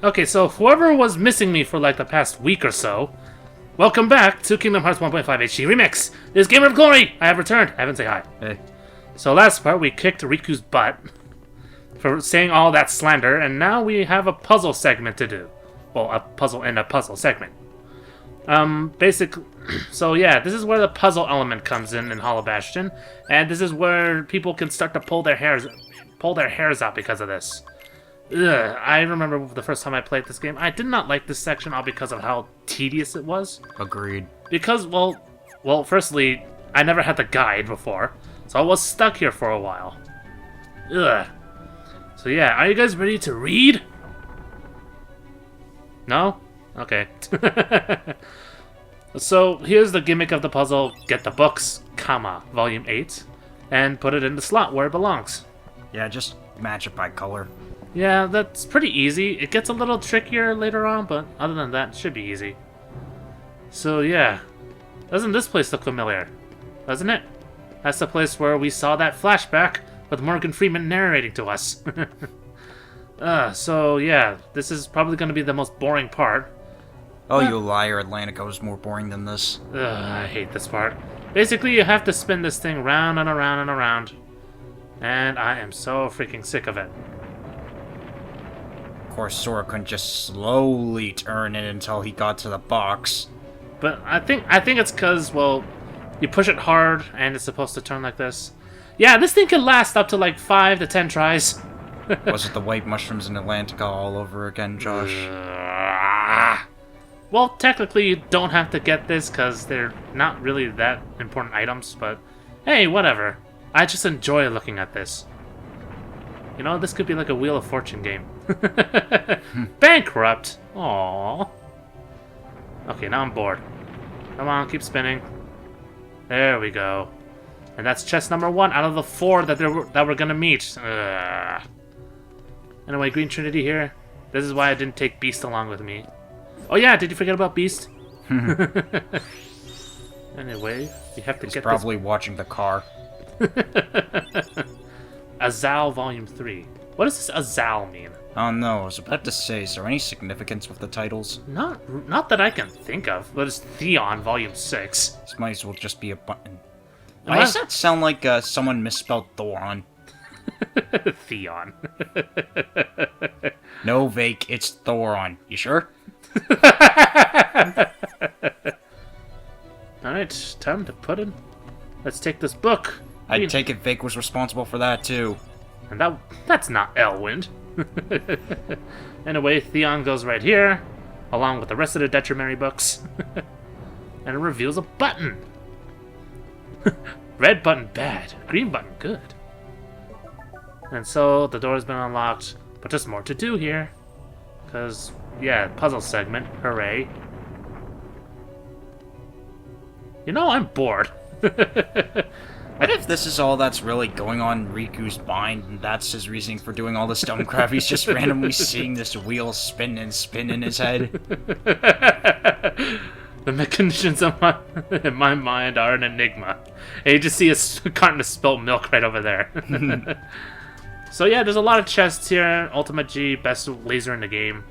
Okay, so whoever was missing me for like the past week or so, welcome back to Kingdom Hearts 1.5 HD Remix. This Gamer of Glory! I have returned. Evan, say hi. Hey. So last part, we kicked Riku's butt for saying all that slander, and now we have a puzzle segment to do. Well, a puzzle and a puzzle segment. Basically, so yeah, this is where the puzzle element comes in Hollow Bastion, and this is where people can start to pull their hairs out because of this. Ugh, I remember the first time I played this game, I did not like this section all because of how tedious it was. Agreed. Because, well, firstly, I never had the guide before, so I was stuck here for a while. Ugh. So yeah, are you guys ready to read? No? Okay. So here's the gimmick of the puzzle. Get the books, volume 8, and put it in the slot where it belongs. Yeah, just match it by color. Yeah, that's pretty easy. It gets a little trickier later on, but other than that, it should be easy. So yeah. Doesn't this place look familiar? Doesn't it? That's the place where we saw that flashback with Morgan Freeman narrating to us. So yeah, this is probably going to be the most boring part. Oh, you liar, Atlantica was more boring than this. I hate this part. Basically, you have to spin this thing round and around and around. And I am so freaking sick of it. Of course, Sora couldn't just slowly turn it until he got to the box. But I think it's because, well, you push it hard and it's supposed to turn like this. Yeah, this thing can last up to like 5 to 10 tries. Was it the white mushrooms in Atlantica all over again, Josh? Well, technically you don't have to get this because they're not really that important items, but hey, whatever. I just enjoy looking at this. You know, this could be like a Wheel of Fortune game. Bankrupt! Aww. Okay, now I'm bored. Come on, keep spinning. There we go. And that's chest number 1 out of the 4 that we're gonna meet. Anyway, Green Trinity here. This is why I didn't take Beast along with me. Oh yeah, did you forget about Beast? Anyway, you have to He's get probably watching the car. Azal Volume 3. What does this Azal mean? Oh no, I was about to say, is there any significance with the titles? Not that I can think of, but it's Theon Volume 6. This might as well just be a button. Why does that sound like someone misspelled Thoron? Theon. No, Vake, it's Thoron. You sure? Alright, time to put in. Let's take this book. I'd take it Vake was responsible for that, too. And that's not Elwind. Anyway, Theon goes right here, along with the rest of the Detrimenary books. And it reveals a button. Red button bad, green button good. And so the door's been unlocked, but there's more to do here. Because, yeah, puzzle segment, hooray. You know, I'm bored. What if this is all that's really going on in Riku's mind, and that's his reasoning for doing all this dumb crap? He's just randomly seeing this wheel spin and spin in his head. The mechanisms in my mind are an enigma. And you just see a carton of spilt milk right over there. So yeah, there's a lot of chests here. Ultimate G, best laser in the game.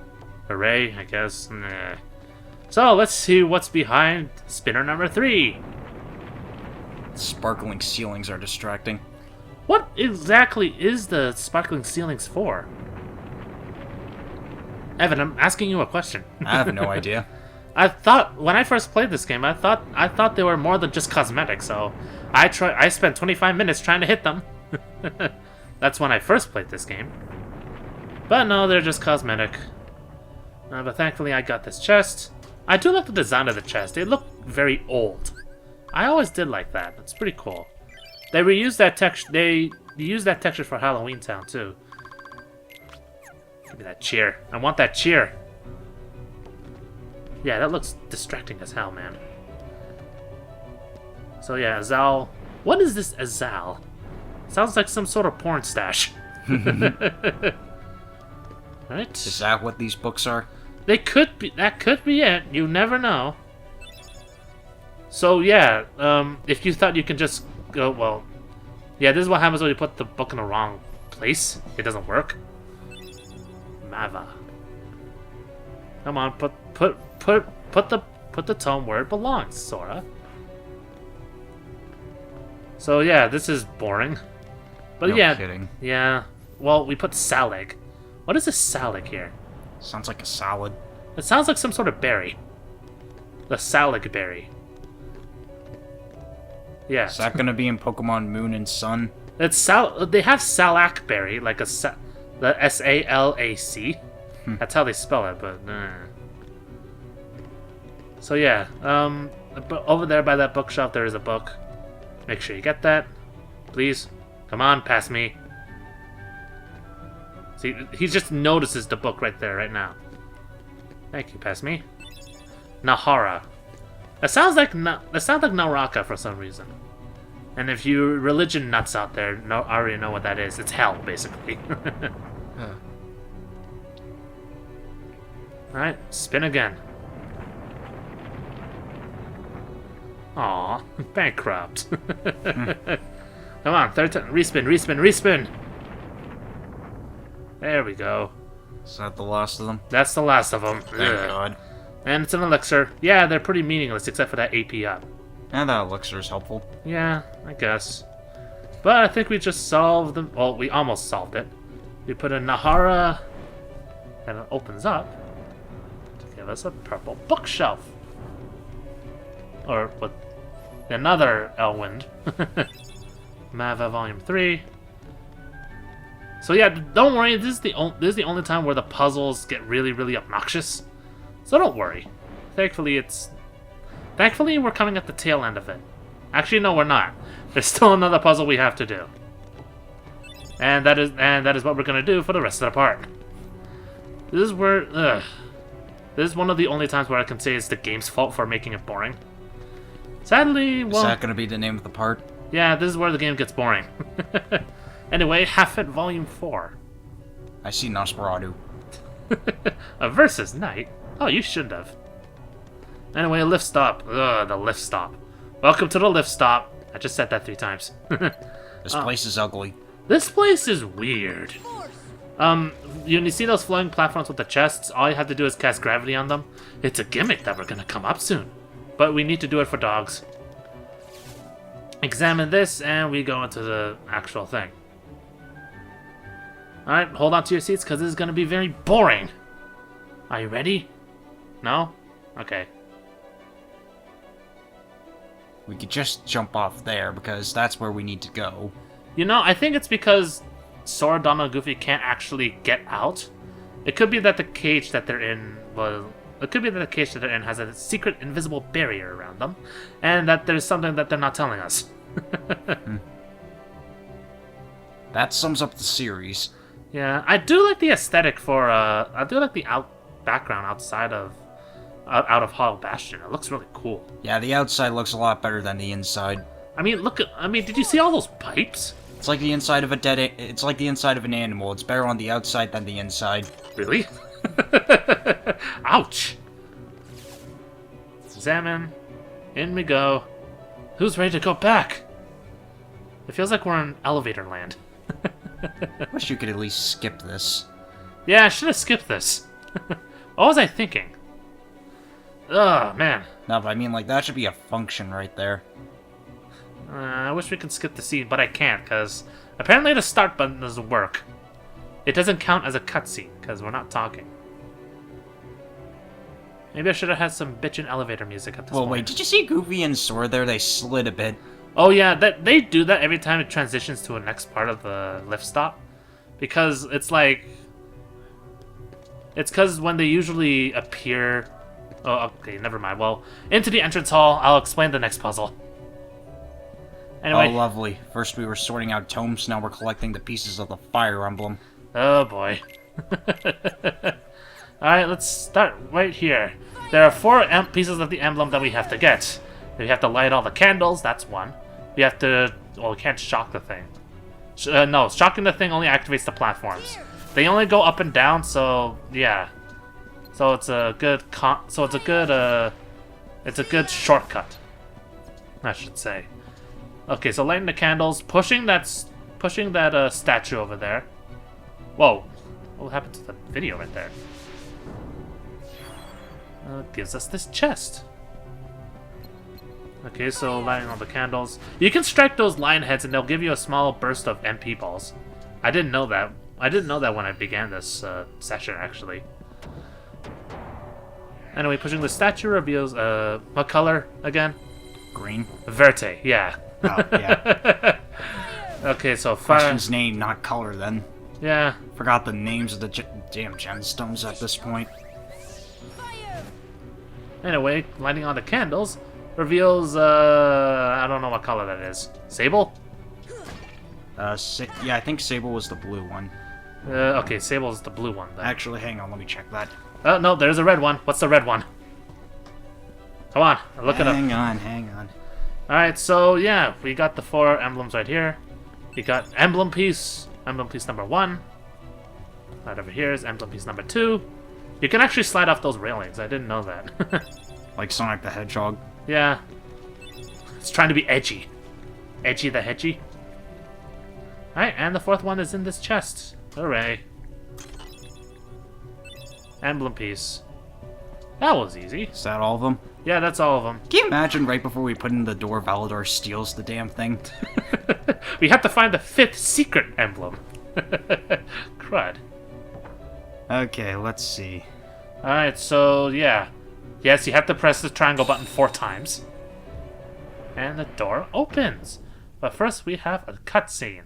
Hooray, I guess. Nah. So let's see what's behind spinner number 3. Sparkling ceilings are distracting. What exactly is the sparkling ceilings for? Evan, I'm asking you a question. I have no idea. I thought when I first played this game, I thought they were more than just cosmetic. So I spent 25 minutes trying to hit them. That's when I first played this game. But no, they're just cosmetic. But thankfully, I got this chest. I do like the design of the chest. They look very old. I always did like that. It's pretty cool. They reused that texture. They used that texture for Halloween Town too. Give me that cheer. I want that cheer. Yeah, that looks distracting as hell, man. So yeah, Azal. What is this Azal? Sounds like some sort of porn stash. Right? Is that what these books are? They could be. That could be it. You never know. So yeah, if you thought you can just go, well, yeah, this is what happens when you put the book in the wrong place. It doesn't work. Mava. Come on, put the tome where it belongs, Sora. So yeah, this is boring. But No yeah, kidding. yeah. Well, we put salig. What is a salig here? Sounds like a salad. It sounds like some sort of berry. The salig berry. Yeah. Is that gonna be in Pokemon Moon and Sun? It's they have salac berry, like the S-A-L-A-C. That's how they spell it, but So yeah, over there by that bookshelf there is a book. Make sure you get that. Please. Come on, pass me. See, he just notices the book right there, right now. Thank you, pass me. Nahara. That sounds like Naraka for some reason. And if you religion nuts out there already know what that is, it's hell, basically. Alright, spin again. Aw, bankrupt. Come on, third time. Respin, respin, respin! There we go. Is that the last of them? That's the last of them. Thank God. And it's an elixir. Yeah, they're pretty meaningless except for that AP up. And that elixir is helpful. Yeah, I guess. But I think we just solved them. Well, we almost solved it. We put a Nahara, and it opens up to give us a purple bookshelf. Or with another Elwind. Mava Volume 3. So yeah, don't worry. This is the only time where the puzzles get really, really obnoxious. So don't worry. Thankfully, we're coming at the tail end of it. Actually, no, we're not. There's still another puzzle we have to do. And that is what we're gonna do for the rest of the part. This is where this is one of the only times where I can say it's the game's fault for making it boring. Sadly, well, is that gonna be the name of the part? Yeah, this is where the game gets boring. Anyway, Half It Volume 4. I see Nosferatu. A versus night? Oh, you shouldn't have. Anyway, a lift stop. Ugh, the lift stop. Welcome to the lift stop. I just said that 3 times. This place is ugly. This place is weird. You see those floating platforms with the chests? All you have to do is cast gravity on them. It's a gimmick that we're gonna come up soon. But we need to do it for dogs. Examine this, and we go into the actual thing. Alright, hold on to your seats, because this is gonna be very boring. Are you ready? No? Okay. We could just jump off there, because that's where we need to go. You know, I think it's because Sora, Donald, and Goofy can't actually get out. It could be that the cage that they're in has a secret invisible barrier around them, and that there's something that they're not telling us. That sums up the series. Yeah, I do like the aesthetic for I do like the background outside of out of Hollow Bastion. It looks really cool. Yeah, the outside looks a lot better than the inside. I mean, did you see all those pipes? It's like the inside of it's like the inside of an animal. It's better on the outside than the inside. Really? Ouch. Examine. In we go. Who's ready to go back? It feels like we're in elevator land. Wish you could at least skip this. Yeah, I should have skipped this. What was I thinking? Ugh, man. No, but I mean, like, that should be a function right there. I wish we could skip the scene, but I can't, because apparently the start button doesn't work. It doesn't count as a cutscene, because we're not talking. Maybe I should have had some bitchin' elevator music at this point. Well, wait, did you see Goofy and Sora there? They slid a bit. Oh yeah, they do that every time it transitions to a next part of the lift stop. Because it's like... It's because when they usually appear... Oh, okay, never mind. Well, into the entrance hall, I'll explain the next puzzle. Anyway. Oh, lovely. First we were sorting out tomes, now we're collecting the pieces of the fire emblem. Oh boy. Alright, let's start right here. There are 4 pieces of the emblem that we have to get. We have to light all the candles, that's one. We have to... Well, we can't shock the thing. No, shocking the thing only activates the platforms. They only go up and down, so... Yeah. So it's a good... It's a good shortcut, I should say. Okay, so lighting the candles, pushing that statue over there. Whoa. What happened to the video right there? Gives us this chest. Okay, so lighting all the candles. You can strike those lion heads and they'll give you a small burst of MP balls. I didn't know that. I didn't know that when I began this session, actually. Anyway, pushing the statue reveals, what color again? Green. Verte, yeah. Oh, yeah. Okay, so fire. Question's name, not color, then. Yeah. Forgot the names of the damn gemstones at this point. Anyway, lighting on the candles reveals, I don't know what color that is. Sable? Yeah, I think Sable was the blue one. Okay, Sable is the blue one, then. Actually, hang on, let me check that. Oh, no, there's a red one. What's the red one? Come on, look it up. Hang on. Alright, so, yeah, we got the 4 emblems right here. We got emblem piece number 1. Right over here is emblem piece number 2. You can actually slide off those railings. I didn't know that. Like Sonic the Hedgehog. Yeah. It's trying to be edgy. Edgy the hedgy. Alright, and the 4th one is in this chest. Hooray. Emblem piece. That was easy. Is that all of them? Yeah, that's all of them. Can you imagine right before we put in the door, Valador steals the damn thing? We have to find the 5th secret emblem. Crud. Okay, let's see. Alright, so yeah. Yes, you have to press the triangle button 4 times. And the door opens. But first we have a cutscene.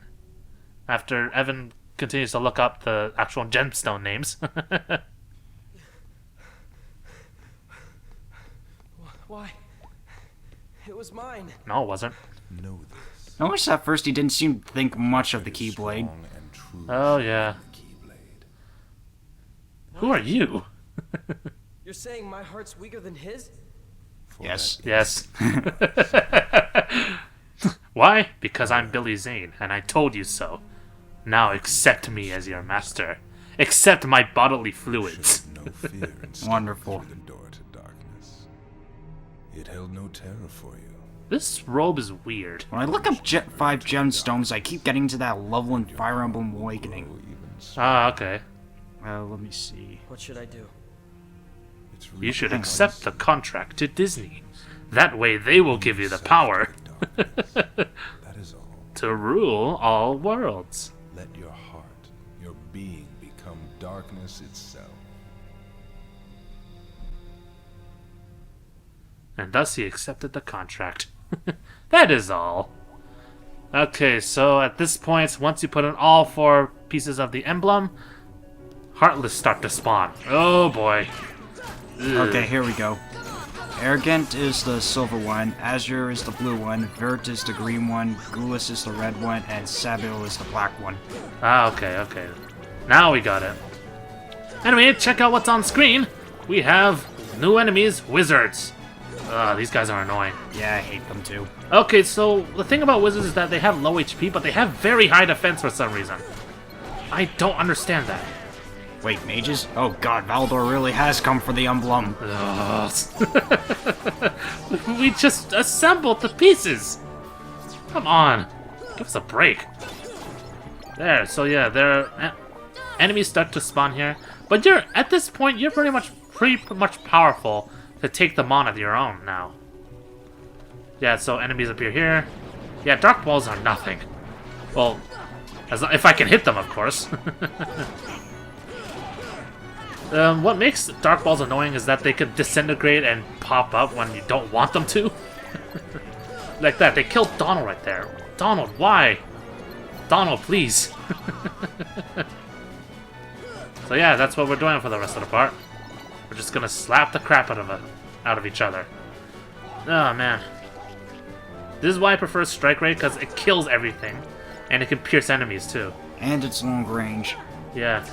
After Evan continues to look up the actual gemstone names. Why? It was mine. No, it wasn't. Know this. Notice at first he didn't seem to think much of the Keyblade. Strong and true Oh, yeah. Keyblade. Who are you? You're saying my heart's weaker than his? For Yes. that Yes. Why? Because I'm Billy Zane, and I told you so. Now accept me as your master. Accept my bodily fluids. showed no fear and stepped Wonderful. through the door to darkness. It held no terror for you. This robe is weird. When I look up 5 gemstones, I keep getting to that level in Fire Emblem Awakening. Or even so, Ah, okay. Let me see. What should I do? it's You should real accept the contract to Disney. That way they will give you the power That is all. to rule all worlds. Let your heart, your being become darkness itself. And thus he accepted the contract. That is all. Okay, so at this point, once you put in all 4 pieces of the emblem, Heartless start to spawn. Oh boy. Ugh. Okay, here we go. Arrogant is the silver one, Azure is the blue one, Vert is the green one, Gulas is the red one, and Sabil is the black one. Ah, okay. Now we got it. Anyway, check out what's on screen. We have new enemies, wizards. These guys are annoying. Yeah, I hate them too. Okay, so the thing about wizards is that they have low HP, but they have very high defense for some reason. I don't understand that. Wait, mages? Oh god, Valador really has come for the emblem. Ugh. We just assembled the pieces. Come on, give us a break. There, so yeah, enemies start to spawn here, but at this point you're pretty much powerful to take them on of your own now. Yeah, so enemies appear here. Yeah, dark balls are nothing. Well, if I can hit them, of course. What makes dark balls annoying is that they could disintegrate and pop up when you don't want them to. Like that, they killed Donald right there. Donald, why? Donald, please. So yeah, that's what we're doing for the rest of the part. We're just gonna slap the crap out of each other. Oh man. This is why I prefer Strike Rate, because it kills everything. And it can pierce enemies too. And it's long range. Yeah.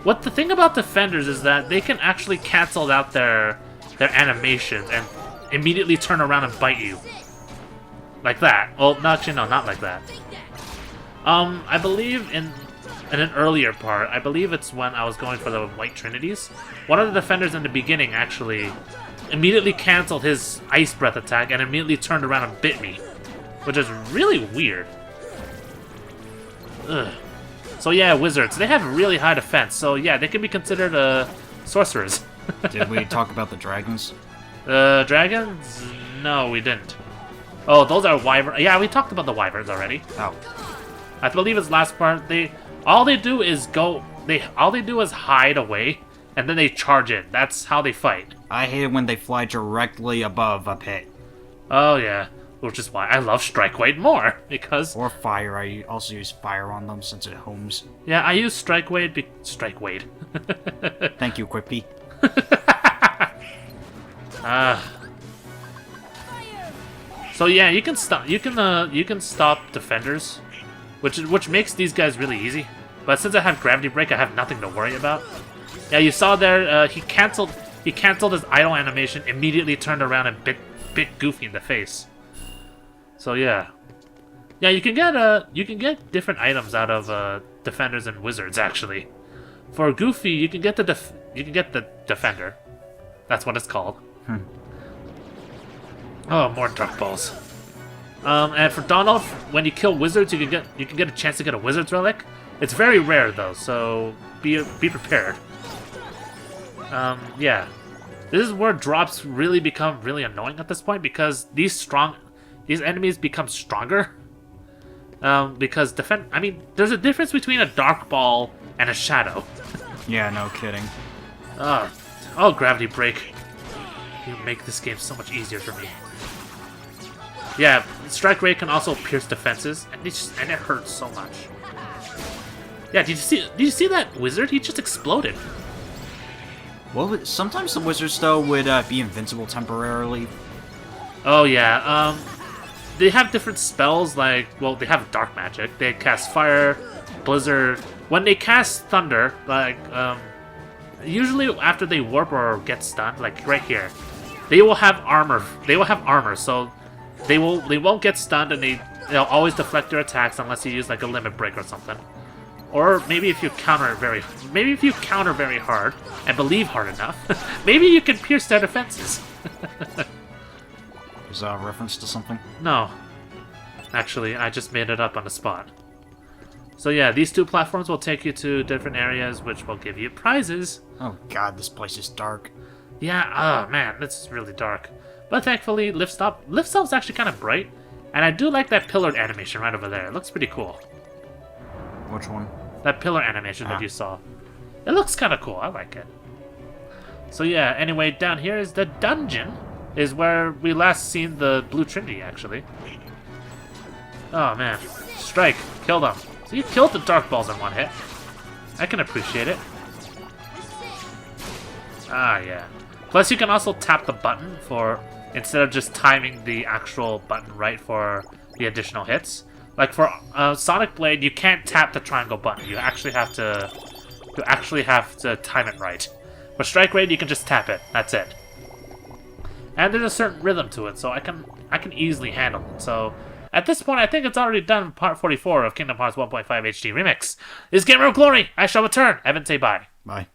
What the thing about defenders is that they can actually cancel out their animations and immediately turn around and bite you. Like that. Well, no, actually, no, not like that. I believe in an earlier part, I believe it's when I was going for the White Trinities, one of the defenders in the beginning actually immediately canceled his Ice Breath attack and immediately turned around and bit me. Which is really weird. Ugh. So yeah, wizards, they have really high defense, so yeah, they can be considered sorcerers. Did we talk about the dragons? Dragons? No, we didn't. Oh, those are wyverns. Yeah, we talked about the wyverns already. Oh. I believe it's last part. All they do is hide away, and then they charge in. That's how they fight. I hate it when they fly directly above a pit. Oh yeah, which is why I love Strike Weight more, because... Or fire. I also use fire on them since it homes. Yeah, I use Strike Weight Strike Weight. Thank you, Quippy. So yeah, you can stop defenders, which makes these guys really easy. But since I have Gravity Break, I have nothing to worry about. Yeah, you saw there, he canceled his idle animation, immediately turned around and bit Goofy in the face. So yeah, you can get different items out of defenders and wizards actually. For Goofy, you can get the defender. That's what it's called. Oh, more Dark Balls. And for Donald, when you kill wizards, you can get a chance to get a wizard's relic. It's very rare though, so be prepared. Yeah, this is where drops really become really annoying at this point because these enemies become stronger. Because there's a difference between a Dark Ball and a Shadow. Yeah, no kidding. Oh, Gravity Break. You make this game so much easier for me. Yeah, Strike Ray can also pierce defenses, and it hurts so much. Yeah, did you see that wizard? He just exploded. Well, sometimes the wizards though would be invincible temporarily. Oh yeah, they have different spells. Like, well, they have dark magic. They cast fire, blizzard. When they cast thunder, like usually after they warp or get stunned, like right here, they will have armor. So they won't get stunned, and they'll always deflect your attacks unless you use like a limit break or something. Or maybe if you counter very hard and believe hard enough, maybe you can pierce their defenses. Is that a reference to something? No, actually, I just made it up on the spot. So yeah, these two platforms will take you to different areas, which will give you prizes. Oh god, this place is dark. Yeah, oh man, this is really dark. But thankfully, lift stop's actually kind of bright, and I do like that pillared animation right over there. It looks pretty cool. Which one? That pillar animation that you saw. It looks kind of cool. I like it. So yeah, anyway, down here is the dungeon. Is where we last seen the Blue Trinity, actually. Oh man, Strike, kill them. So you killed the Dark Balls in one hit. I can appreciate it. Ah yeah. Plus you can also tap the button for, instead of just timing the actual button right for the additional hits. Like for Sonic Blade, you can't tap the triangle button. You actually have to time it right. For Strike Raid, you can just tap it. That's it. And there's a certain rhythm to it, so I can easily handle it. So at this point, I think it's already done part 44 of Kingdom Hearts 1.5 HD Remix. This is Gamer of Glory. I shall return. Evan, say bye. Bye.